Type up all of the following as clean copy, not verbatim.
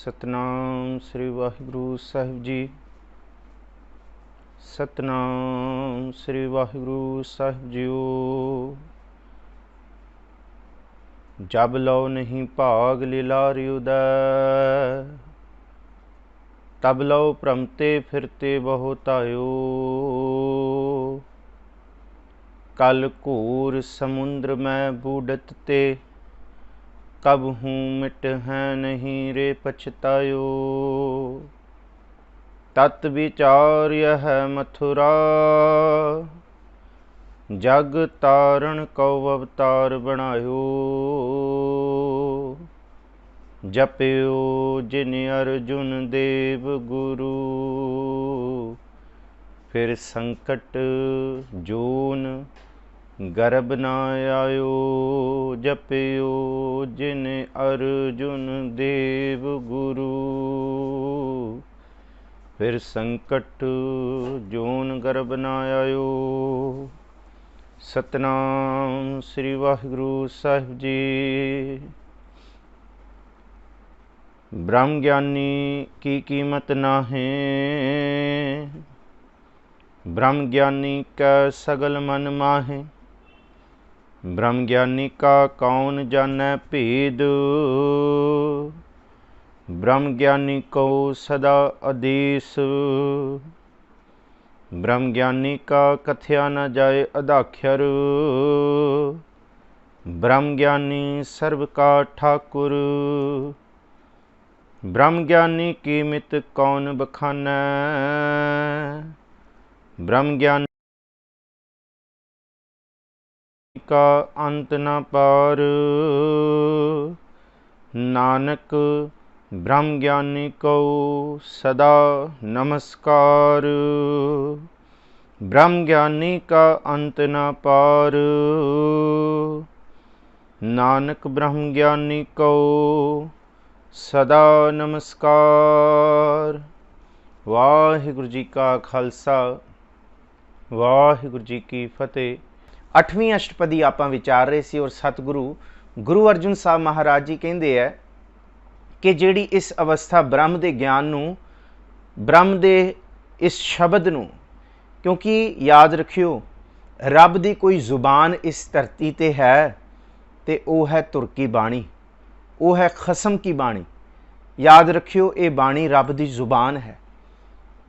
सतनाम श्री वाहिगुरु साहिब जी। सतनाम श्री वाहिगुरु साहिब जीओ। जब लो नहीं भाग लिलारि उदय, तब लो भ्रमते फिरते बहुत आयो। कल घूर समुद्र में बूढ़त ते, कब हूँ मिट है नहीं रे पछतायो। तत् विचार यह मथुरा, जग तारण को अवतार बनायो। जप्यो जिन अर्जुन देव गुरु, फिर संकट जोन गर्भ न आयो। जप्यो जिन अर्जुन देव गुरु, फिर संकट जोन गर्भ न आयो। सतनाम श्री वाहिगुरु साहिब जी। ब्रह्म ज्ञानी की कीमत ना है, ब्रह्म ज्ञानी का सगल मन माहे। ब्रह्म ज्ञानी का कौन जानै भेद, ब्रह्म ज्ञानी को सदा आदेश। ब्रह्म ज्ञानी का कथया न जाए अदाख्यर, ब्रह्म ज्ञानी सर्व का ठाकुर। ब्रह्म ज्ञानी की मित कौन बखानै, ब्रह्म ज्ञानी का अंत न पार। नानक ब्रह्म ज्ञानी को सदा नमस्कार। ब्रह्म ज्ञानी का अंत न पार। नानक ब्रह्म ज्ञानी को सदा नमस्कार। वाहिगुरु जी का खालसा, वाहिगुरु जी की फतेह। 8ਵੀਂ अष्टपदी आपां विचार रहे सी और सतगुरु गुरु अर्जुन साहब महाराज जी कहते हैं कि जिहड़ी इस अवस्था ब्रह्म के ज्ञान नूं, ब्रह्म के इस शब्द नूं, क्योंकि याद रखियो रब की कोई जुबान इस धरती ते है तो वह है तुर की बाणी, वो है खसम की बाणी। याद रखियो ये बाणी रब की जुबान है,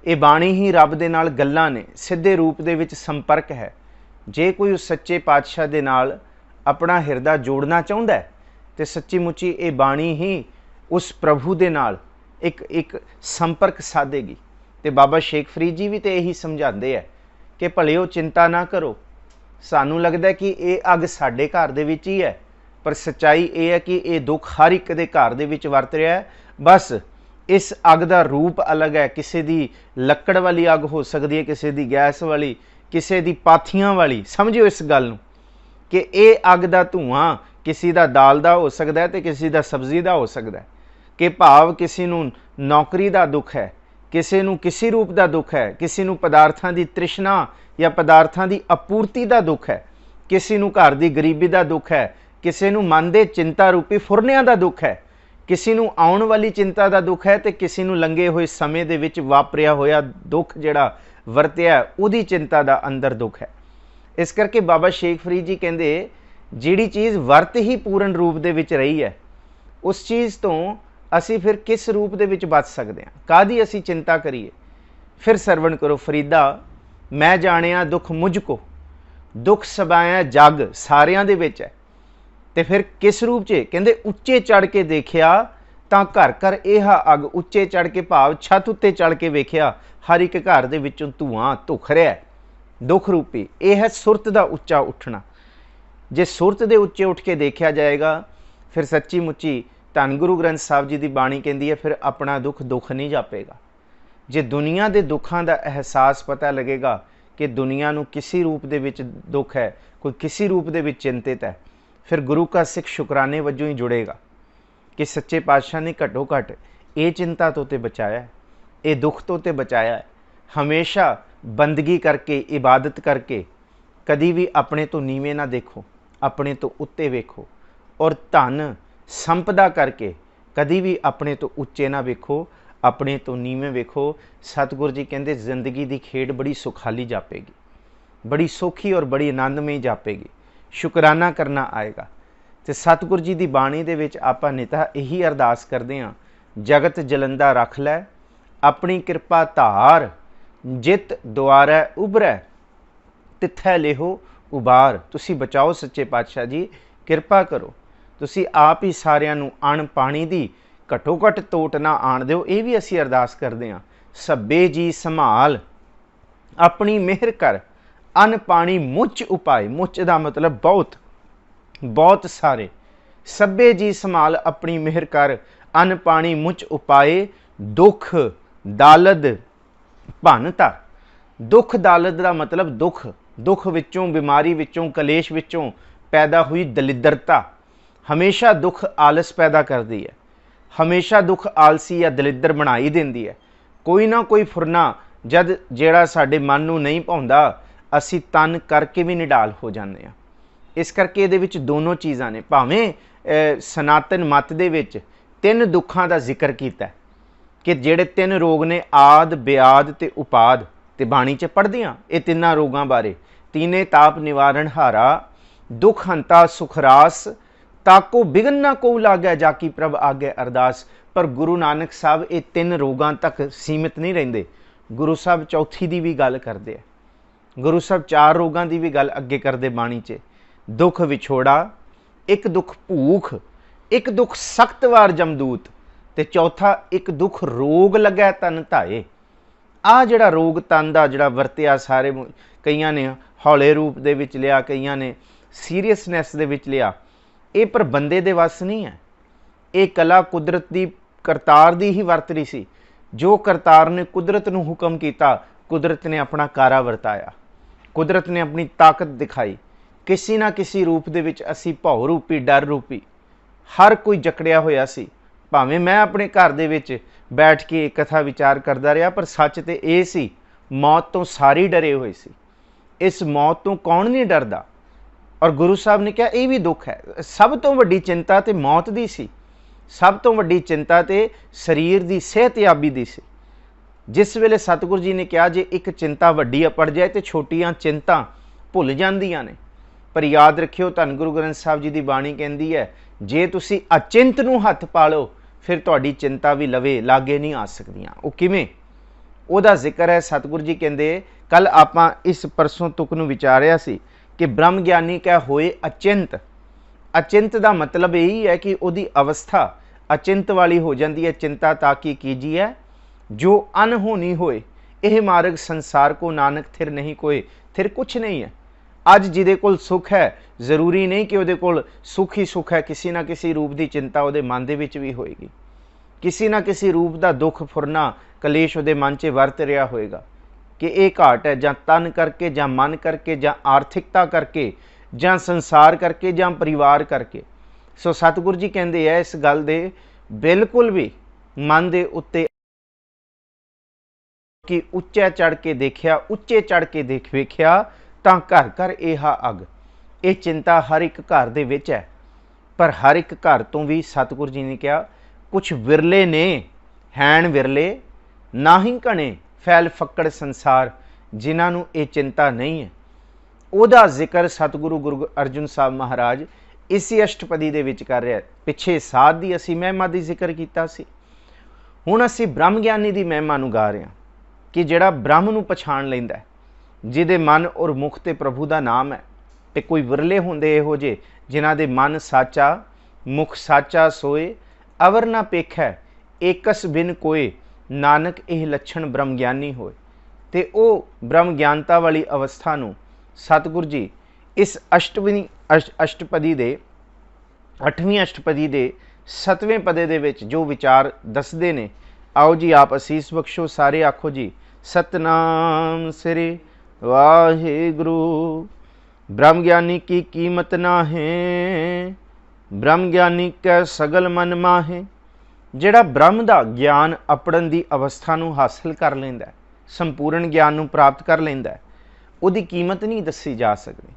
ये बाणी ही रब दे नाल गल्लां ने, सीधे रूप दे विच संपर्क है। जे कोई उस सच्चे पातशाह दे नाल अपना हिरदा जोड़ना चाहुंदा है तो सच्ची मुच्ची ये बाणी ही उस प्रभु दे नाल एक संपर्क साधेगी। तो बाबा शेख फरीद जी भी तो यही समझाते हैं कि भलिओ चिंता ना करो। सानू लगता है कि ये अग साडे घर दे विच ही है, पर सच्चाई ये है कि ये दुख हर एक दे घर दे विच वरत रहा है। बस इस अग का रूप अलग है, किसी दी लकड़ वाली अग हो सकती है, किसी दी गैस वाली, किसी दी पाथियां वाली। समझियो इस गल नूं कि ये अग का धुआं किसी का दाल का हो सकता है तो किसी का सब्जी का हो सकता है। कि भाव किसी नूं नौकरी का दुख है, किसी नूं किसी रूप का दुख है, किसी नूं पदार्थां की तृष्णा या पदार्थां की आपूर्ति का दुख है, किसी नूं घर की गरीबी का दुख है, किसी नूं मन के चिंता रूपी फुरनिਆਂ का दुख है, किसी नूं आउण वाली चिंता का दुख है, तो किसी नूं लंघे हुए समय दे विच वापरिया होया दुख जिहड़ा वरतिया उहदी चिंता का अंदर दुख है। इस करके बाबा शेख फरीद जी कहते जिहड़ी चीज़ वरत ही पूर्ण रूप दे विच रही है, उस चीज़ तो असी फिर किस रूप दे विच बच सकते हैं, काहदी असी चिंता करिए। फिर सरवण करो फरीदा, मैं जानिया दुख मुझको, दुख सबाया जग सारियां दे विच है। तो फिर किस रूप च कहते उच्चे चढ़ के देखिया तां घर घर यह अग। उच्चे चढ़ के भाव छत उत्ते चढ़ के वेखिया हर एक घर दे विचों धुआं धुख रहा है, दुख रूपी। यह है सुरत का उच्चा उठना। जे सुरत के उच्चे उठ के देखा जाएगा फिर सच्ची मुच्ची धन गुरु ग्रंथ साहब जी की बाणी कहती है फिर अपना दुख दुख नहीं जापेगा। जे दुनिया के दुखों का एहसास पता लगेगा कि दुनिया नूं किसी रूप दे विच दुख है, कोई किसी रूप दे विच चिंतित है, फिर गुरु का सिख शुकराने वजों ही जुड़ेगा कि सच्चे पातशाह ने घटो घट ये चिंता तो ते बचाया है, ये दुख तो ते बचाया है। हमेशा बंदगी करके इबादत करके कदी भी अपने तो नीवें ना देखो, अपने तो उत्ते वेखो। और धन संपदा करके कदी भी अपने तो उच्चे ना वेखो, अपने तो नीवें वेखो। सतगुरु जी कहते जिंदगी की खेड बड़ी सुखाली जापेगी, बड़ी सौखी और बड़ी आनंदमई जापेगी, शुकराना करना आएगा। तो सतगुरु जी की बाणी दे विच आपां निता यही अरदास करते हैं, जगत जलंदा रख लै अपनी कृपा धार, जित द्वारै उभरै तिथै लेहो उबार। तुसी बचाओ सच्चे पातशाह जी, किरपा करो, तुसी आप ही सारिਆਂ ਨੂੰ अण पानी ਦੀ घटो घट ਤੋਟ ना आण दिओ। ਇਹ भी ਅਸੀਂ अरदास करते हैं। सब्बे जी संभाल अपनी मेहर कर, अन्न पानी मुच उपाय। मुच का मतलब बहुत, बहुत सारे। सब्बे जी संभाल अपनी मेहर कर, अन्न पानी मुच उपाए। दुख दालद भन धर। दुख दालद का मतलब दुख, दुख विचों, बीमारी विचों, कलेश विचों पैदा हुई दलिद्रता हमेशा दुख आलस पैदा करती है, हमेशा दुख आलसी या दलिद्र बना ही देंदी है। कोई ना कोई फुरना जद जेड़ा साडे मन नूं नहीं भाउंदा, असी तन करके भी निडाल हो जाते हैं। इस करके इहदे विच दोनों चीज़ां ने। भावें सनातन मत दे विच 3 दुखां दा जिक्र कीता है कि जेड़े 3 रोग ने, आद ब्याद ते उपाद, ते बाणी च पढ़दे हां ये 3 रोगां बारे। तीने ताप निवारण हारा, दुख हंता सुखरास, ताको बिघन ना को लागै जाकी प्रभ आगे अरदास। पर गुरु नानक साहब ये 3 रोगां तक सीमित नहीं रहिंदे। गुरु साहब चौथी दी भी गल करते हैं, गुरु साहब 4 रोगां दी भी गल अगे करते बाणी च। दुख विछोड़ा, एक दुख भूख, एक दुख सख्त वार जमदूत, ते चौथा एक दुख रोग लगै तन धाए। आ जिहड़ा रोग तन दा जिहड़ा वरतिया, सारे कईयां ने हौले रूप दे विच लिया, कईयां ने सीरीयसनैस दे विच लिया। ये पर बंदे दे वस नहीं है। ये कला कुदरत दी, करतार दी ही वरत रही सी। जो करतार ने कुदरत नूं हुक्म किया, कुदरत ने अपना कारा वरताया, कुदरत ने अपनी ताकत दिखाई। किसी ना किसी रूप दे विच असी भौ रूपी, डर रूपी हर कोई जकड़िया होया सी। भावें मैं अपने घर दे विच बैठ के कथा विचार करता रहा, पर सच तो ये सी, मौत तो सारे डरे हुए सी। इस मौत तो कौन नहीं डरदा। और गुरु साहब ने कहा यह भी दुख है। सब तो वड्डी चिंता तो मौत दी सी, सब तो वड्डी चिंता तो शरीर की सेहतयाबी दी सी। जिस वेले सतगुरु जी ने कहा जे एक चिंता वड्डी पड़ जाए तो छोटियां चिंता भुल जांदियां ने। पर याद रखियो, धन गुरु ग्रंथ साहब जी की बाणी कहती है, जे तुसी अचिंत नूं हत्थ पा लो फिर तुहाडी चिंता भी लवे लागे नहीं आ सकदियां। वो किवें? ਉਹਦਾ ਜ਼ਿਕਰ है। सतगुरु जी कहते कल आपां इस परसों तुक नूं विचारिया सी कि ब्रह्म ज्ञानी कह होए अचिंत। अचिंत का मतलब यही है कि उसकी अवस्था अचिंत वाली हो जाती है। चिंता ताकि कीजिए जो अनहोनी होए, यह मार्ग संसार को नानक थिर नहीं कोई। थिर कुछ नहीं है। अज जिहदे कोल सुख है, जरूरी नहीं कि उहदे कोल सुख ही सुख है। किसी ना किसी रूप की चिंता उहदे मन दे विच भी होएगी, किसी ना किसी रूप का दुख फुरना कलेश उहदे मन च वरत रहा होएगा कि ये घाट है, जां तन करके, जां मन करके, जां आर्थिकता करके, जां संसार करके, जां परिवार करके। सो सतगुरु जी कहते हैं इस गल दे बिल्कुल भी मन दे उत्ते कि उच्चे चढ़ के देखिया, उच्चे चढ़ के वेखिया तां घर घर इहा अग। ये चिंता हर एक घर दे विच है, पर हर एक घर तो भी सतगुरु जी ने कहा कुछ विरले ने, हैन विरले ना ही घने फैल फक्कड़ संसार, जिन्होंने ये चिंता नहीं है। ਉਹਦਾ ਜ਼ਿਕਰ सतगुरु गुरु अर्जुन साहब महाराज इसी अष्टपदी ਦੇ ਵਿੱਚ कर रहा है। पिछे साध ਦੀ ਅਸੀਂ महिमा ਦੀ ਜ਼ਿਕਰ ਕੀਤਾ ਸੀ। ਹੁਣ ਅਸੀਂ ब्रह्म ਗਿਆਨੀ ਦੀ महिमा ਨੂੰ ਗਾ ਰਹੇ ਹਾਂ कि ਜਿਹੜਾ ब्रह्म ਨੂੰ ਪਛਾਣ ਲੈਂਦਾ ਹੈ, ਜਿਹਦੇ मन और मुख ਤੇ प्रभु ਦਾ नाम है। ਤੇ कोई विरले ਹੁੰਦੇ ਇਹੋ ਜਿਹੇ ਜਿਨ੍ਹਾਂ ਦੇ मन साचा, मुख साचा सोए, अवर ना पेखै एकस बिन कोए, नानक ਇਹ ਲੱਛਣ ब्रह्म ਗਿਆਨੀ ਹੋਏ। ਤੇ ਉਹ ब्रह्म ਗਿਆਨਤਾ ਵਾਲੀ ਅਵਸਥਾ ਨੂੰ सतगुरु जी इस अष्टपदी दे 8वीं अष्टपदी दे 7वें पदे दे विच जो विचार दसदे ने, आओ जी आप असीस बख्शो। सारे आखो जी सतनाम श्री वाहिगुरु। ब्रह्म ज्ञानी की कीमत ना है, ब्रह्म ज्ञानी कै सगल मन माहे। जिहड़ा ब्रह्म दा ज्ञान अपड़न दी अवस्था नूं हासिल कर लैंदा है, संपूर्ण ज्ञान नूं प्राप्त कर लैंदा है, ਉਹਦੀ कीमत नहीं दसी जा सकती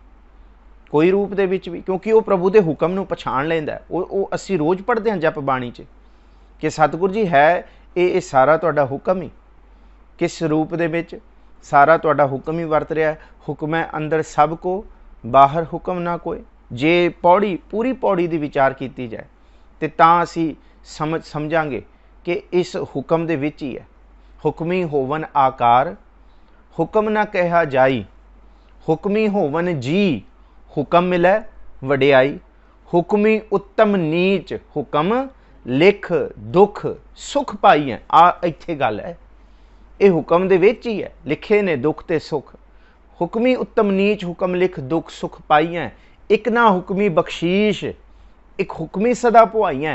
कोई रूप दे विच भी, क्योंकि वो प्रभु के हुक्म नूं पछाण लैंदा है। वो असीं रोज़ पढ़ते हैं जप बाणी च कि सतगुरु जी है ये सारा तुहाडा हुक्म ही, किस रूप दे विच सारा तुहाडा हुक्म ही वरत रहा है। हुक्म है अंदर सब को, बाहर हुक्म ना कोई। जे पौड़ी पूरी पौड़ी की विचार की जाए तो तां असी समझांगे कि इस हुक्म दे विच ही है। हुक्मी होवन आकार, हुक्म ना कहा जाई। हुक्मी होवन जी, हुक्म मिलै वडियाई। हुक्मी उत्तम नीच, हुक्म लिख दुख सुख पाई है। आ इत्थे गल है, ये हुक्म दे विच ही है, लिखे ने दुख ते सुख। हुक्मी उत्तम नीच, हुक्म लिख दुख सुख पाई है। एक ना हुक्मी बख्शीश, एक हुक्मी सदा पुआई।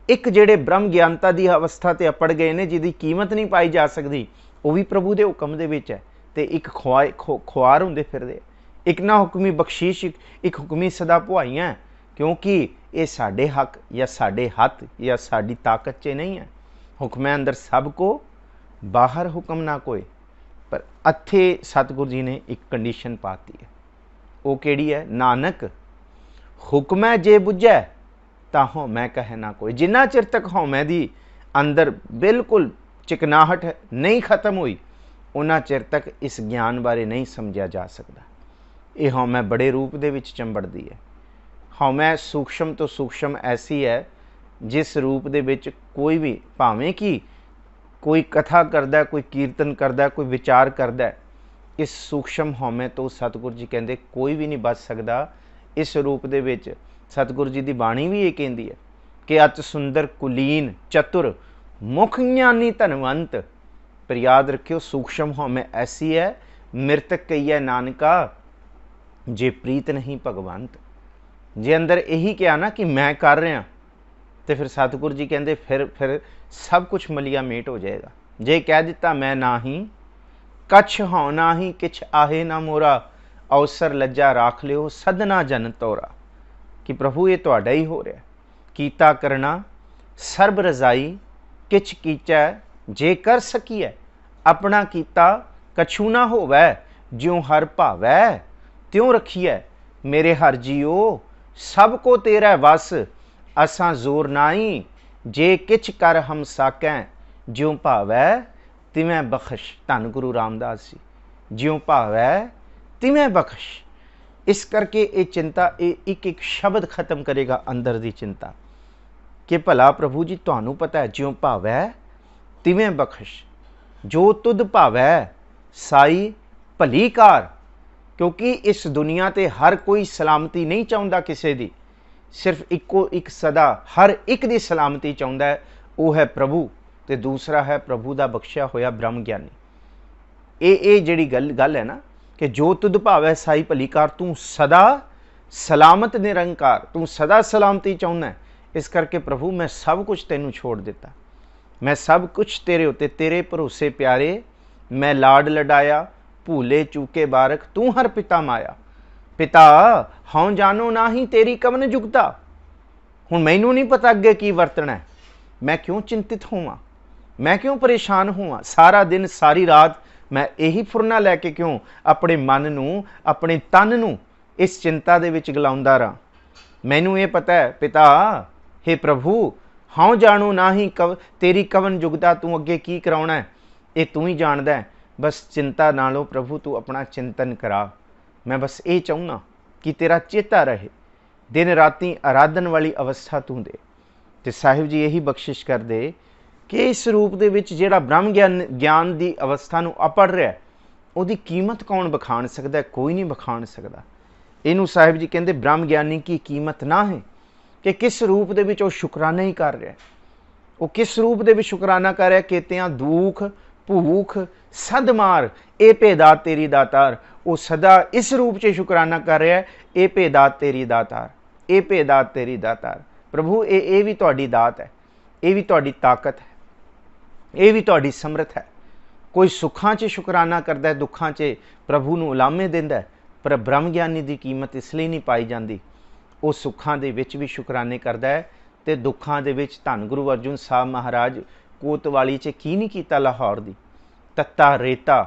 एक जेड़े ब्रह्म ज्ञानता की अवस्था ते अपड़ गए ने, जिहदी कीमत नहीं पाई जा सकती, वह भी प्रभु के हुक्म दे विच है। ते एक खुआर होंदे फिरदे। एक ना हुक्मी बख्शीश, एक हुक्मी सदा पुआई है। क्योंकि ये साडे हक या साडे हथ या साडी ताकत च नहीं है। हुक्म अंदर सब को, बाहर हुक्म ना कोई। पर अथे सतगुरु जी ने एक कंडीशन पाती है, वो केड़ी है? नानक हुक्मै जे बुझै तां हौमै कहे ना कोई। जिन्ना चिर तक हौमै दी अंदर बिल्कुल चिकनाहट नहीं खत्म हुई, उन्ना चिर तक इस ज्ञान बारे नहीं समझा जा सकता। ये हौमै बड़े रूप दे विच चंबड़दी है। हौमै सूक्ष्म तो सूक्ष्म ऐसी है जिस रूप दे विच कोई भी, भावें कि कोई कथा करदा, कोई कीर्तन करदा, कोई विचार करदा, इस सूक्ष्म हौमे तो सतगुरु जी कहते कोई भी नहीं बच सकता। इस रूप दे विच सतगुरु जी की बाणी भी ये कहती है कि अत सुंदर कुलीन चतुर मुख ज्ञानी धनवंत। पर याद रखियो सूक्ष्म हौमे ऐसी है, मृतक कही नानका जे प्रीत नहीं भगवंत। जे अंदर यही कहा ना कि मैं कर रहा, तो फिर सतगुरु जी कहते फिर सब कुछ मलिया मेट हो जाएगा। जे कह दिता मैं ना ही कछ हौ ना ही किछ आहे ना मोरा, अवसर लज्जा राख लियो सदना जन तोरा। कि प्रभु ये तुहाडा ही हो रहा। कीता करना सर्ब रजाई, किछ कीचै जे कर सकीऐ। अपना कीता कछु ना होवै, ज्यों हर भावै त्यों रखिए। मेरे हर जियो सब को तेरा वस, असां जोर नाई जे किछ कर हम साकै। ज्यों भावै तिवें बख्श। धन गुरु रामदास जी, ज्यों भावै तिवें बख्श। इस करके ये चिंता, ये एक एक शब्द खत्म करेगा अंदर की चिंता कि भला प्रभु जी तुहानू पता है, ज्यों भावै तिवें बख्श। जो तुद भावै साई भली कार। क्योंकि इस दुनिया ते हर कोई सलामती नहीं चाहता किसी की, सिर्फ इको एक सदा हर एक की सलामती चाहता है, वो है प्रभु, तो दूसरा है प्रभु का बख्शिया होया ब्रह्म ज्ञानी। ये जिहड़ी गल है ना कि जो तुद भावै साई भली कार, तू सदा सलामत निरंकार, तू सदा सलामती चाहना है। इस करके प्रभु मैं सब कुछ तेनू छोड़ दिता, मैं सब कुछ तेरे उत्ते तेरे भरोसे प्यारे। मैं लाड लडाया भूले चूके बारक, तू हर पिता माया। पिता हौं जानो ना ही तेरी कवन जुगता। हुण मैनू नहीं पता अगे की वरतना है, मैं क्यों चिंतित होवां, मैं क्यों परेशान होवां। सारा दिन सारी रात मैं यही फुरना लैके क्यों अपने मन नू, अपने तन नू इस चिंता दे विच गलाउंदा रहां। मैनू ये पता है पिता, हे प्रभु हौं जाणू ना ही तेरी कवन जुगता, तू अगे की कराउणा है ये तू ही जानदा है। बस चिंता नालों प्रभु तू अपना चिंतन करा। मैं बस ये चाहना कि तेरा चेता रहे, दिन राती आराधन वाली अवस्था तू दे। तो साहिब जी यही बख्शिश कर दे कि इस रूप दे विच जिहड़ा ब्रह्म ज्ञान की अवस्था नू अपड़ रहा है, उहदी कीमत कौन बखान सकता है? कोई नहीं बखान सकता। इनू साहिब जी कहते ब्रह्म ज्ञानी की कीमत ना है कि किस रूप दे विच वो शुकराना ही कर रहा है। वो किस रूप दे विच शुकराना कर रहा है? केतियां दुख भूख सद मार ए भेदात तेरी दातार। वो सदा इस रूप से शुकराना कर रहा है, ए भेदात तेरी दातार, ए भेदात तेरी दातार। प्रभु ये भी तुहाडी दात है, ये भी तुहाडी ताकत है, ये भी तुहाडी समर्थ है। कोई सुखां च शुकराना करता है, दुखां च प्रभु नूं उलामे दिंदा है। पर ब्रह्म ज्ञानी की कीमत इसलिए नहीं पाई जाती। वो सुखां दे विच भी शुकराने करता है, तो दुखां दे विच धन गुरु अर्जुन साहब महाराज कोतवाली च की नहीं कीता लाहौर दी। तत्ता रेता,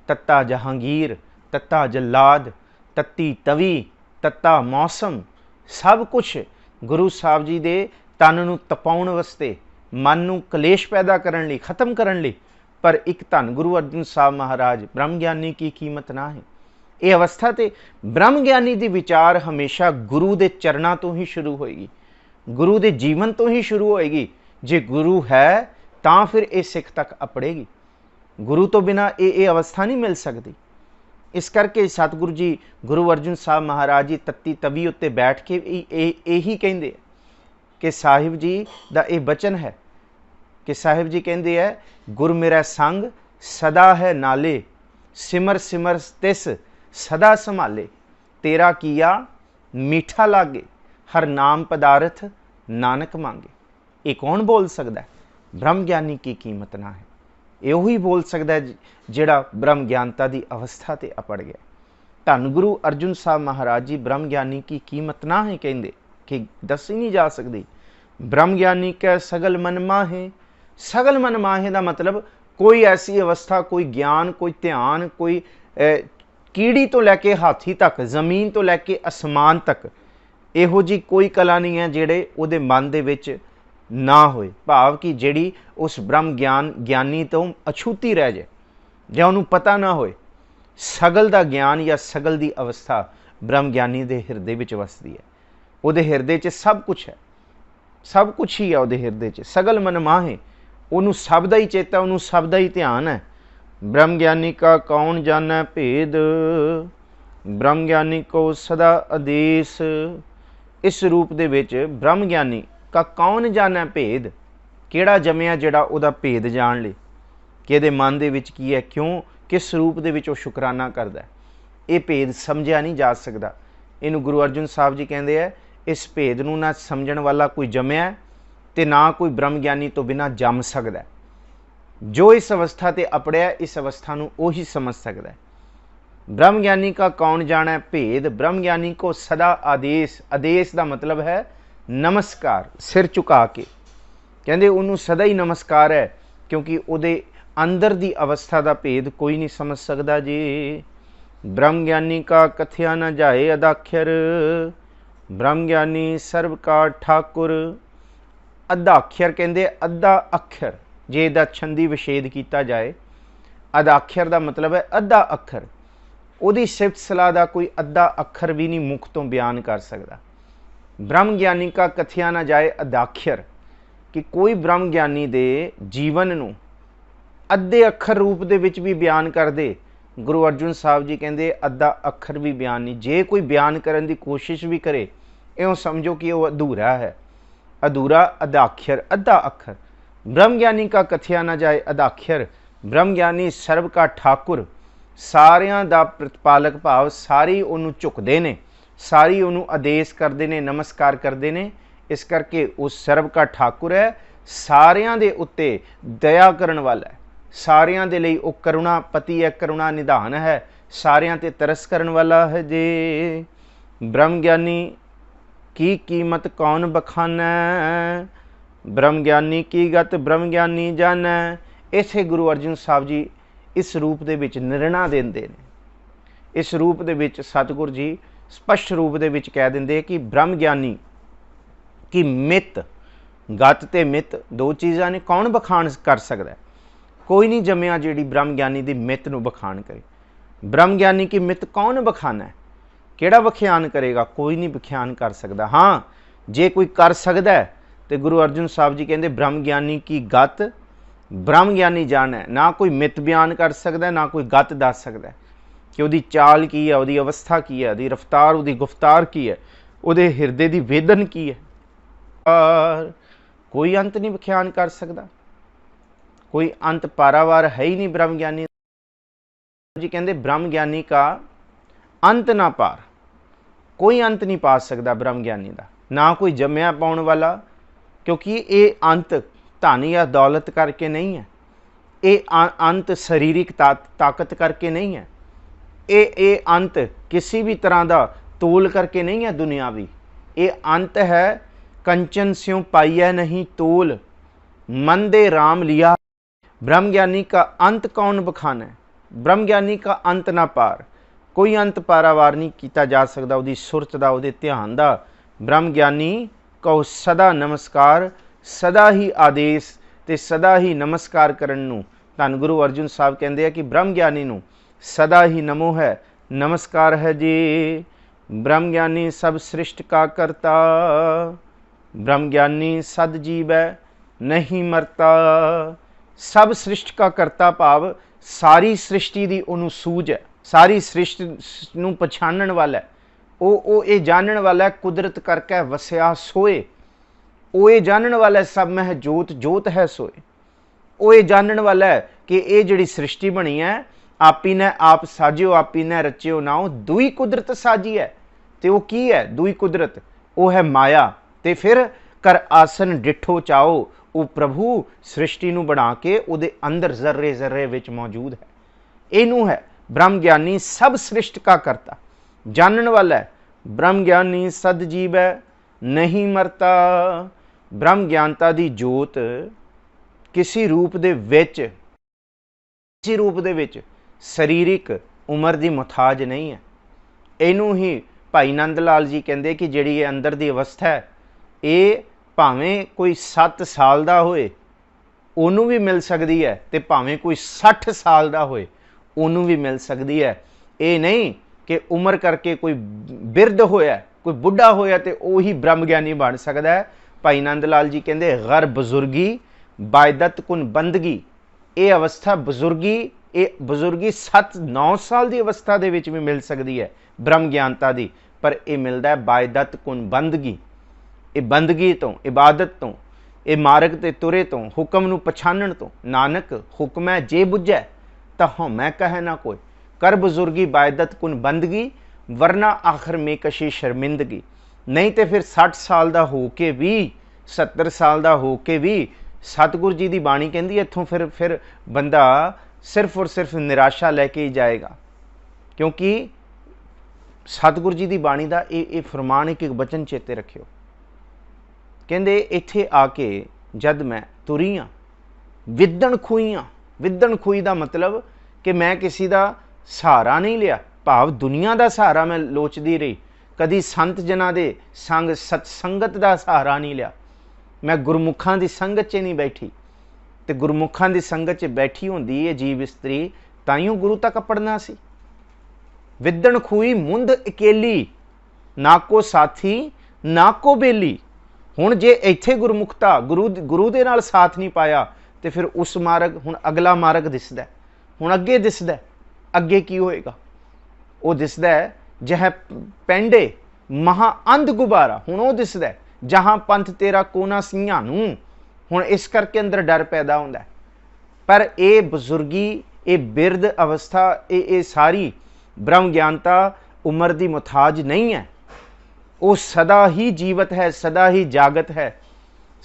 तत्ता जहांगीर, तत्ता जल्लाद, तत्ती तवी, तत्ता मौसम, सब कुछ गुरु साहब जी दे तन नूं तपाउण वास्ते मन नूं कलेश पैदा करन लई, खत्म करन लई। पर एक धन गुरु अर्जन साहब महाराज ब्रह्म ज्ञानी की कीमत ना है। ये अवस्था तो ब्रह्म ज्ञानी की विचार हमेशा गुरु के चरणों तो ही शुरू होएगी, गुरु के जीवन तो ही शुरू होएगी। जे गुरु है तो फिर ये सिख तक अपड़ेगी, गुरु तो बिना ये अवस्था नहीं मिल सकती। इस करके सतगुरु जी गुरु अर्जन साहब महाराज जी तत्ती तवी उत्ते बैठ के यही कहते कि साहिब जी का ये बचन है कि साहिब जी कहते हैं, गुर मेरा संग सदा है नाले, सिमर सिमर तिस सदा संभाले, तेरा किया मीठा लागे, हर नाम पदार्थ नानक मांगे। ये कौन बोल सकता है? ब्रह्म ज्ञानी की कीमत ना है। यो ही बोल सकता है जिहड़ा ब्रह्म ज्ञानता की अवस्था ते अपड़ गया। धन गुरु अर्जुन साहब महाराज जी ब्रह्म ज्ञानी की कीमत ना है कहते कि दस ही नहीं जा सकती। ब्रह्म ज्ञानी कै सगल मन माहे, सगल मन माहे का मतलब कोई ऐसी अवस्था, कोई ज्ञान, कोई ध्यान, कोई कीड़ी तो लैके हाथी तक, जमीन तो लैके आसमान तक, इहो जी कोई कला नहीं है जिहड़े उहदे मन दे विच ना होए। भाव कि जिहड़ी उस ब्रह्म ज्ञानी तो अछूती रह जाए ਜਾਂ ਉਹਨੂੰ पता ना होए। सगल का ज्ञान या सगल की अवस्था ब्रह्म ज्ञानी के हिरदे में वसदी है। उहदे हिरदे च सब कुछ है, सब कुछ ही है उहदे हिरदे च। सगल मन माहे, उन्होंने सब का ही चेता, उन्होंने सब का ही ध्यान है। ब्रह्म ज्ञानी का कौन जाना भेद, ब्रह्म ज्ञानी को सदा आदेश। इस रूप दे विच ब्रह्म ज्ञानी का कौन जाना भेद, किहड़ा जमिया जिहड़ा उहदा भेद जान ले कि इहदे मन दे विच की है, क्यों किस रूप दे विच वो शुकराना करदा है। ये भेद समझिया नहीं जा सकता। इनू गुरु अर्जुन साहब जी कहते हैं, इस भेद नूं ना समझण वाला कोई जमिया ते ना कोई ब्रह्म ज्ञानी तो बिना जम सकता है। जो इस अवस्था ते अपड़िया इस अवस्था नूं ओही समझ सकता है। ब्रह्म ज्ञानी का कौन जाना भेद, ब्रह्म ज्ञानी को सदा आदेश। आदेश का मतलब है नमस्कार, सिर झुका के। कहते उन्होंने सदा ही नमस्कार है, क्योंकि उहदे अंदर दी अवस्था का भेद कोई नहीं समझ सकता जी। ब्रह्म ज्ञानी का कथया न जाए अदाक्षर, ब्रह्म ज्ञानी सर्व का ठाकुर। अदाक्षर कहते अद्धा अक्षर, जे इहदा छंदी विछेद किया जाए, अदाक्षर का मतलब है अद्धा अक्षर। उहदी सिफत सलाह का कोई अद्धा अक्षर भी नहीं मुख तो बयान कर सकता। ब्रह्म ज्ञानी का कथया न जाए अदाक्षर, कि कोई ब्रह्म ज्ञानी दे जीवन नूं अद्धे अखर रूप दे विच भी बयान कर दे। गुरु अर्जुन साहब जी कहते अद्धा अखर भी बयान नहीं। जे कोई बयान करने की कोशिश भी करे, इउं समझो कि वह अधूरा है। अधूरा अदाक्षर, अद्धा अखर। ब्रह्म ज्ञानी का कथया न जाए अदाक्षर, ब्रह्म ज्ञानी सर्व का ठाकुर, सारियां दा प्रतिपालक भाव, सारी उन्होंने झुकते हैं, सारी उन्होंने आदेश करते हैं, नमस्कार करते हैं। इस करके उस सर्व का ठाकुर है, सारियां दे उत्ते दया करन वाला है, सारियां दे लई वो करुणा पति है, करुणा निधान है, सारियां ते तरस करन वाला है जे। ब्रह्म ज्ञानी की कीमत कौन बखाना, ब्रह्म ज्ञानी की गत ब्रह्म ज्ञानी जाना। इसे गुरु अर्जुन साहब जी इस रूप दे विच निर्णय देंदे ने। इस रूप दे विच सतगुरु जी स्पष्ट रूप दे विच कह देंदे कि ब्रह्म ज्ञानी की मित, गत ते मित दो चीज़ां ने, कौन बखान कर सकता है? कोई नहीं जमिया जिहड़ी ब्रह्म ज्ञानी की मित नूं बखान करे। ब्रह्म ज्ञानी की मित कौन बखाना है? किहड़ा बख्यान करेगा? कोई नहीं बख्यान कर सकता। हाँ, जे कोई कर सकता है तो गुरु अर्जुन साहब जी कहते ब्रह्म ज्ञानी की गत ब्रह्म ज्ञानी जाना है। ना कोई मित बयान कर सकता है, ना कोई गत दस सकता है कि उसकी चाल की है, उसकी अवस्था की है, उसकी रफ्तार, उसकी गुफ्तार की है, उसदे हिरदे की वेदन की है। और कोई अंत नहीं बख्यान कर सकता, कोई अंत पारावार है ही नहीं ब्रह्म ज्ञानी जी। कहते ब्रह्म ज्ञानी का अंत ना पार, कोई अंत नहीं पा सकता ब्रह्म ज्ञानी का, ना कोई जम्या पाने वाला, क्योंकि ये अंत धन या दौलत करके नहीं है, ये अंत शरीरिक ताकत करके नहीं है, ये अंत किसी भी तरह का तोल करके नहीं है दुनियावी। ये अंत है कंचन स्यों पाइया नहीं तोल, मन दे राम लिया। ब्रह्म ज्ञानी का अंत कौन बखाना है? ब्रह्म ज्ञानी का अंत ना पार, कोई अंत पारावार नहीं किया जा सकता। उसकी सुरत का, उसके ध्यान का। ब्रह्म ज्ञानी को सदा नमस्कार, सदा ही आदेश ते सदा ही नमस्कार करन नूं धन गुरु अर्जुन साहब कहते हैं कि ब्रह्म ज्ञानी नूं सदा ही नमो है, नमस्कार है जी। ब्रह्म ज्ञानी सब सृष्टि का करता, ब्रह्म ज्ञानी सद जीव है नहीं मरता। सब सृष्टि का करता भाव सारी सृष्टि की उन्होंने सूझ है, सारी सृष्टि नूं पछाणन वाला है। ਉਹ ਇਹ ਜਾਣਨ वाला कुदरत करके वसया सोए। ਉਹ ਇਹ ਜਾਣਨ वाला सब मह जोत जोत है सोए। ਉਹ ਇਹ ਜਾਣਨ वाला है कि ये जिहड़ी सृष्टि बनी है आपी ने आप साजियो आपी ने रचियो नाओ दुई कुदरत साजी है। तो वो की है दुई कुदरत? वो है माया। तो फिर कर आसन डिठो चाओ, वो प्रभु सृष्टि नूं बना के उहदे अंदर जर्रे जर्रे विच मौजूद है। इनू है ब्रह्म ज्ञानी सब सृष्टि का करता, जानन वाला है। ब्रह्म ज्ञानी सद जीव है नहीं मरता। ब्रह्म ज्ञानता दी जोत किसी रूप दे विच सरीरिक उम्र की मुथाज नहीं है। इनू ही भाई नंद लाल जी कहते कि जिहड़ी ये अंदर की अवस्था है ये भावें कोई 7 साल का होए उन्होंने भी मिल सकती है, तो भावें कोई 60 साल का होए उन्होंने भी मिल सकती है। ये नहीं कि उम्र करके कोई बिरध होया कोई बुढ़ा होया तो वही ब्रह्म ज्ञानी बन सकता है। भाई नंद लाल जी कहते गर बजुर्गी बायदत कुन बंदगी। ये अवस्था बजुर्गी 7-9 साल की अवस्था दे विच भी मिल सकती है ब्रह्म ज्ञानता दी, पर यह मिलता है बायदत कुन बंदगी। ये बंदगी तो इबादत तो ये मार्ग ते तुरे तो हुक्म नूं पछाणन तो। नानक हुक्म है जे बुझै तां मैं कहे ना कोई। कर बुजुर्गी बायदत कुन बंदगी वरना आखिर में कशी शर्मिंदगी। नहीं तो फिर 60 साल का हो के भी 70 साल का हो के भी सतगुरु जी की बाणी कहती है इत्थों फिर बंदा सिर्फ और सिर्फ निराशा लैके ही जाएगा। क्योंकि सतगुरु जी की बाणी का ये फरमान एक वचन चेते रखियो। कहते इत्थे आके जद मैं तुरी हाँ विदन खूई हाँ। विदन खूई का मतलब कि मैं किसी का सहारा नहीं लिया, भाव दुनिया का सहारा मैं लोचदी रही, कदी संत जना दे संग सतसंगत का सहारा नहीं लिया। मैं गुरमुखां की संगत च नहीं बैठी, तो गुरमुखां की संगत च बैठी होंदी है जीव स्त्री ताइयों गुरु तक पढ़ना सी। विदन खूई मुंद अकेली ना को साथी ना को बेली। हुण जे इत्थे गुरमुखता गुरु दे नाल साथ नहीं पाया तो फिर उस मार्ग हुण अगला मार्ग दिसदा। हुण अगे दिसदा अगे की होएगा? वो दिसदा है जह पेंडे महा अंध गुबारा। हुण वो दिसदा है जहां पंथ तेरा कोना सिंहानू। हुण इस करके अंदर डर पैदा होंदा है। पर ये बजुर्गी ये बिरध अवस्था ये सारी ब्रह्म ज्ञानता उम्र की मुथाज नहीं है। वो सदा ही जीवत है, सदा ही जागत है।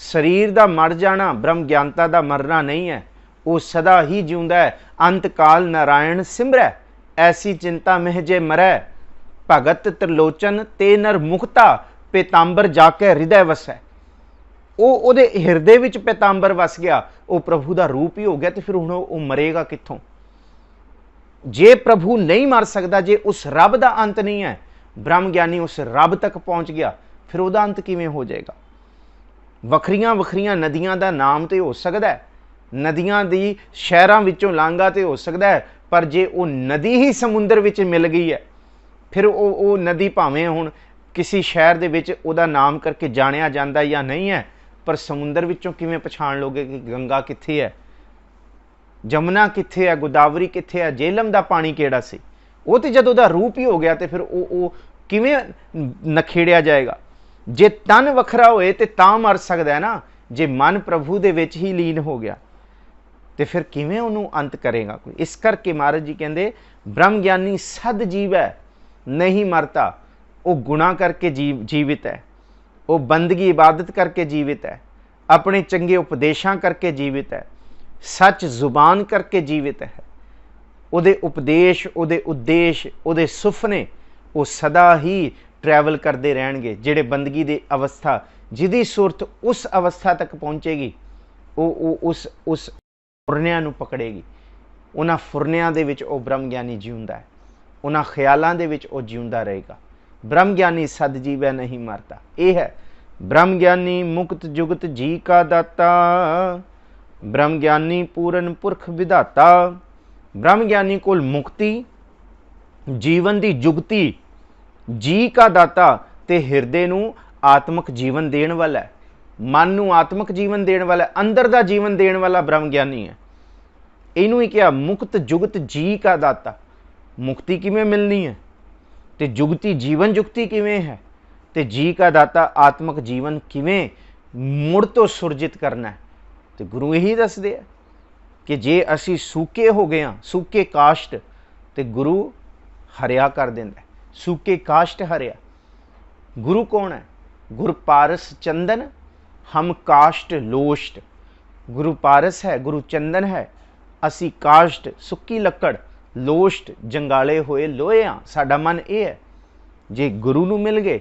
शरीर का मर जाना ब्रह्म ज्ञानता का मरना नहीं है। वो सदा ही जिउंदा है। अंत काल नारायण सिमरै ऐसी चिंता महजे मरै। भगत त्रिलोचन ते नर मुक्ता पेतांबर जाके हृदय वसै। वो हिरदे विच पेतांबर वस गया, वो प्रभु का रूप ही हो गया। तो फिर हुण वो मरेगा कित्थों? जे प्रभु नहीं मर सकता, जे उस रब का अंत नहीं है, ब्रह्म ज्ञानी उस रब तक पहुँच गया, फिर वह अंत किवें हो जाएगा? वखरियां वखरियां नदियां का नाम तो हो सकता है, नदियां दी शहरां विचों लांघा तो हो सकता है, पर जे वो नदी ही समुंदर विच मिल गई है फिर वो नदी भावें हुण किसी शहर दे विच उहदा नाम करके जानिया जांदा या नहीं है, पर समुंदर विचों किवें पछाण लोगे कि गंगा कित्थे है, जमुना कित्थे है, गोदावरी कित्थे है, जेलम का पानी किहड़ा सी? वो तो जदों दा रूप ही हो गया तो फिर वो किवें नखेड़िया जाएगा? जे तन वखरा होए तो तां मर सकदा है ना। जे मन प्रभु दे विच ही लीन हो गया तो फिर किवें उन्होंने अंत करेगा कोई? इस करके महाराज जी कहते ब्रह्म ज्ञानी सद जीव है नहीं मरता। वो गुणा करके जीवित है, वो बंदगी इबादत करके जीवित है, अपने चंगे उपदेशां करके जीवित है, सच जुबान करके जीवित है। उहदे उपदेश उहदे उद्देश उहदे सुफने वो सदा ही ट्रैवल करते रहणगे। जिहड़े बंदगी दे अवस्था जिहदी सूरत उस अवस्था तक पहुँचेगी वो उस फुरनियां नूं पकड़ेगी। उन्हां फुरनियां दे विच वो ब्रह्म ज्ञानी जिउंदा है, उन्हां ख्यालां दे विच वो जिउंदा रहेगा। ब्रह्म ज्ञानी सद जीव है नहीं मरता। यह है ब्रह्म ज्ञानी मुक्त जुगत जी का दाता, ब्रह्म ज्ञानी पूरन पुरख विधाता। ब्रह्म ज्ञानी कोल मुक्ति, जीवन की जुगती, जी का दाता ते हिरदे नूं आत्मक जीवन देण वाला है, मन नूं आत्मक जीवन देण वाला, अंदर दा जीवन देण वाला ब्रह्म ज्ञानी है। इनू ही क्या मुक्त जुगत जी का दाता। मुक्ति किवें मिलनी है ते जुगती जीवन जुगती किवें है ते जी का दाता आत्मक जीवन किवें मुड़ तो सुरजित करना है। तो गुरु यही दसदे है कि जे असी सूके हो गए हाँ, सूके काष्ट, तो गुरु हरिया कर देंदा है। सूके काष्ट हरिया। गुरु कौन है? गुरु पारस चंदन, हम काष्ट लोष्ट। गुरु पारस है, गुरु चंदन है, असी काष्ट सुक्की लक्कड़, लोष्ट जंगाले होए लोहे हाँ। साडा मन ये है, जे गुरु नूं मिल गए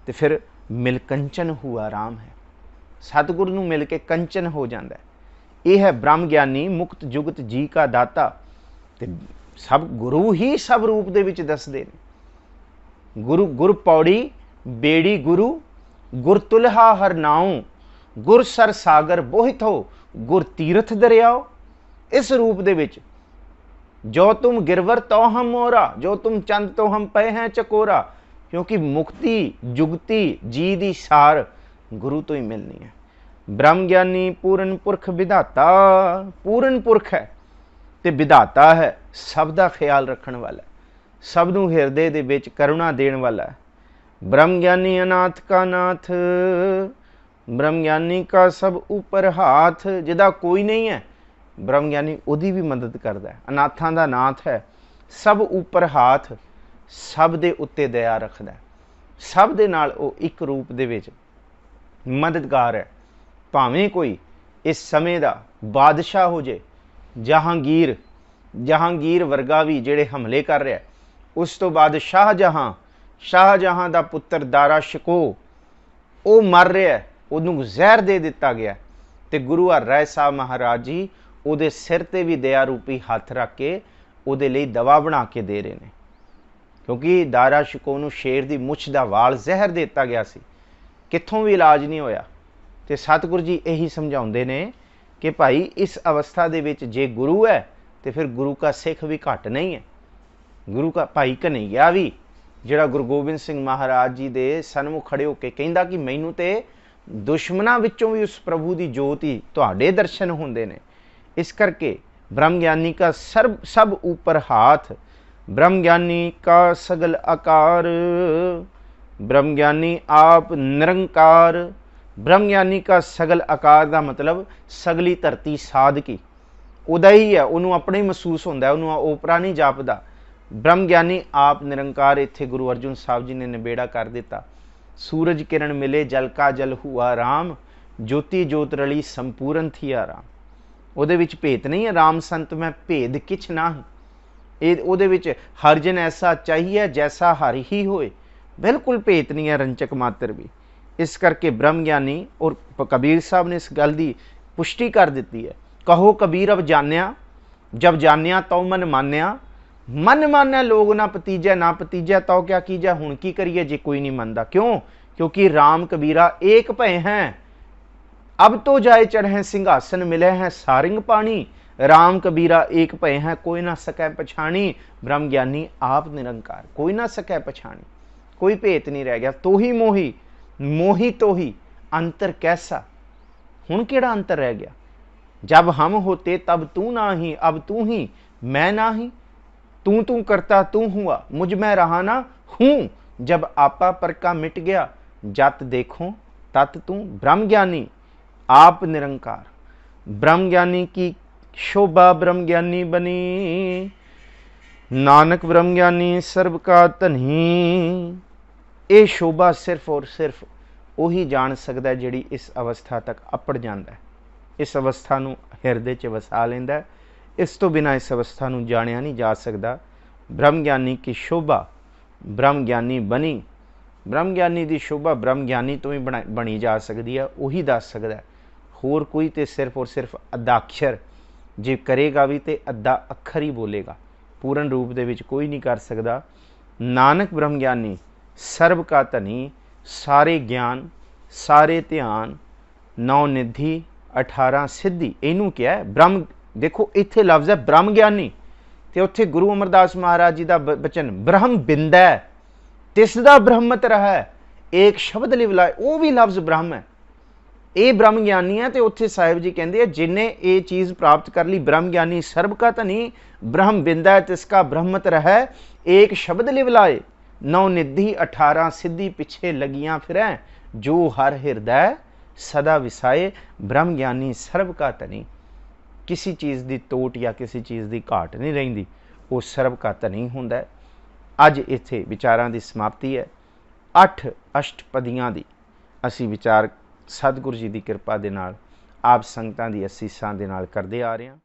तो फिर मिल कंचन हुआ राम है। सतगुरु नूं मिल के कंचन हो जाता है। यह है ब्रह्म ज्ञानी मुक्त जुगत जी का दाता। ते सब गुरु ही सब रूप दे विच दसदे ने। गुरु गुर पौड़ी बेड़ी गुरु, गुर तुलहा हर नाऊ, गुर सर सागर बोहित हो, गुर तीरथ दरियाओ। इस रूप दे विच जो तुम गिरवर तो हम मोरा, जो तुम चंद तो हम पे हैं चकोरा। क्योंकि मुक्ति जुगती जी दी सार गुरु तो ही मिलनी है। ब्रह्म ज्ञानी पूरन पुरख विधाता। पूरन पुरख है ते विधाता है, सब दा ख्याल रखने वाला है, सब नूं हिरदे दे विच करुणा देण वाला है। ब्रह्म ज्ञानी अनाथ का नाथ, ब्रह्म ज्ञानी का सब ऊपर हाथ। जिदा कोई नहीं है ब्रह्म ज्ञानी उहदी भी मदद करता है। अनाथां दा नाथ है, सब ऊपर हाथ, सब दे उत्ते दया रखता है, सब दे नाल वो एक रूप दे विच मददगार है। भावें कोई इस समय दा बादशाह हो जाए, जहांगीर, जहांगीर वर्गा भी जिहड़े हमले कर रहा है, उस तो बाद शाहजहां, शाहजहां दा पुत्र दारा शिको वो मर रहा है, उन्होंने जहर दे दिता गया, तो गुरु हर राय साहब महाराज जी उहदे सिर ते भी दया रूपी हथ रख के उहदे लई दवा बना के दे रहे हैं। क्योंकि दारा शिको नूं शेर दी मुछ दा वाल जहर दिता गया सी, कित्थों भी इलाज नहीं होया। तो सतगुरु जी यही समझाउंदे ने कि भाई इस अवस्था दे विच जे गुरु है तो फिर गुरु का सिख भी घट नहीं है। गुरु का भाई कन्हैया भी जिहड़ा गुरु गोबिंद सिंह महाराज जी दे सन्मुख खड़े होके कहंदा कि मैनू ते दुश्मनां विचों भी उस प्रभु की जोति तुहाडे दर्शन होंदे ने। इस करके ब्रह्म ज्ञानी का सब ऊपर हाथ, ब्रह्म ज्ञानी का सगल आकार, ब्रह्म ज्ञानी आप निरंकार। ब्रह्म ज्ञानी का सगल आकार का मतलब सगली धरती साधकी उदा ही है, उन्होंने अपने ही महसूस होंदा है, उन्होंने ओपरा नहीं जापदा। ब्रह्म ज्ञानी आप निरंकार इत्थे गुरु अर्जुन साहब जी ने निबेड़ा कर दिता। सूरज किरण मिले जल का जल हुआ राम, ज्योति ज्योत रली संपूर्ण थी राम। उहदे विच भेद नहीं है, राम संत में भेद किछ नाही। उहदे विच हर जन ऐसा चाहिए जैसा हर ही होए, बिल्कुल भेद नहीं है रंचक मात्र भी। इस करके ब्रह्म ज्ञानी और कबीर साहब ने इस गल की पुष्टि कर दी है। कहो कबीर अब जान्या, जब जान्या तो मन मान्या, मन मान्या लोग ना पतीजै, ना पतीजै तो क्या कीजै, हुण की करिए जे कोई नहीं मनता। क्यों? क्योंकि राम कबीरा एक भय हैं, अब तो जाए चढ़े सिंहासन मिले हैं सारिंग पानी। राम कबीरा एक भय हैं, कोई ना सकै पछाणी। ब्रह्म ज्ञानी आप निरंकार, कोई ना सकै पछाणी, कोई भेत नहीं रह गया। तो ही मोही, मोही तो ही, अंतर कैसा, हुण केड़ा अंतर रह गया। जब हम होते तब तू ना ही, अब तू ही मैं ना ही। तू तू करता तू हुआ, मुझ में रहा ना हूं। जब आपा पर का मिट गया, जत देखो तत तू। ब्रह्म ज्ञानी आप निरंकार, ब्रह्म ज्ञानी की शोभा ब्रह्म ज्ञानी बनी। नानक ब्रह्म ज्ञानी सर्व का धनी। ये शोभा सिर्फ और सिर्फ वही जान सकता है जिहड़ी इस अवस्था तक अपड़ जाता है, इस अवस्था नूं हिरदे च वसा लैंदा है। इस तो बिना इस अवस्था नूं जाणिया नहीं जा सकता। ब्रह्म ज्ञानी की शोभा ब्रह्म ज्ञानी बनी। ब्रह्म ज्ञानी की शोभा ब्रह्म ज्ञानी तो ही बनी जा सकती है, वही दस सकता है। होर कोई तो सिर्फ और सिर्फ अद्धा अक्षर जे करेगा भी तो अद्धा अखर ही बोलेगा, पूर्ण रूप दे विच कोई नहीं कर सकता। नानक ब्रह्म ज्ञानी सर्व का धनी, सारे ज्ञान ਸਾਰੇ ਧਿਆਨ, 9 ਨਿਧੀ 18 ਸਿੱਧੀ, ਇਹਨੂੰ ਕਿਹਾ ਹੈ ਬ੍ਰਹਮ। ਦੇਖੋ ਇੱਥੇ ਲਫ਼ਜ਼ ਹੈ ਬ੍ਰਹਮ ਗਿਆਨੀ, ਤੇ ਉੱਥੇ ਗੁਰੂ ਅਮਰਦਾਸ ਮਹਾਰਾਜ ਜੀ ਦਾ ਬਚਨ ਬ੍ਰਹਮ ਬਿੰਦੈ ਤਿਸ ਦਾ ਬ੍ਰਹਮਤ ਰਹਾ, ਏਕ ਸ਼ਬਦ ਲਿਵਲਾਏ, ਉਹ ਵੀ ਲਫ਼ਜ਼ ਬ੍ਰਹਮ ਹੈ। ਇਹ ਬ੍ਰਹਮ ਗਿਆਨੀ ਹੈ। ਤੇ ਉੱਥੇ ਸਾਹਿਬ ਜੀ ਕਹਿੰਦੇ ਆ ਜਿਨੇ ਇਹ ਚੀਜ਼ ਪ੍ਰਾਪਤ ਕਰ ਲਈ, ਬ੍ਰਹਮ ਗਿਆਨੀ ਸਰਬ ਕਾ ਧਨੀ, ਬ੍ਰਹਮ ਬਿੰਦਾ ਤਿਸਕਾ ਬ੍ਰਹਮਤ ਰਹਿ, ਏਕ ਸ਼ਬਦ ਲਿਵਲਾਏ, 9 ਨਿਧੀ 18 ਸਿੱਧੀ ਪਿੱਛੇ ਲਗੀਆਂ ਫਿਰੈ, ਜੋ ਹਰ ਹਿਰਦੈ ਸਦਾ ਵਿਸਾਏ, ਬ੍ਰਹਮ ਗਿਆਨੀ ਸਰਬ ਕਾ ਧਨੀ। ਕਿਸੇ ਚੀਜ਼ ਦੀ ਤੋਟ ਜਾਂ ਕਿਸੇ ਚੀਜ਼ ਦੀ ਘਾਟ ਨਹੀਂ ਰਹਿੰਦੀ, ਉਹ ਸਰਬ ਕਾ ਧਨੀ ਹੁੰਦਾ ਹੈ। ਅੱਜ ਇੱਥੇ ਵਿਚਾਰਾਂ ਦੀ ਸਮਾਪਤੀ ਹੈ। 8 ਅਸ਼ਟਪਦੀਆਂ ਦੀ ਅਸੀਂ ਵਿਚਾਰ ਸਤਿਗੁਰੂ ਜੀ ਦੀ ਕਿਰਪਾ ਦੇ ਨਾਲ ਆਪ ਸੰਗਤਾਂ ਦੀ ਅਸੀਸਾਂ ਦੇ ਨਾਲ ਕਰਦੇ ਆ ਰਹੇ ਹਾਂ।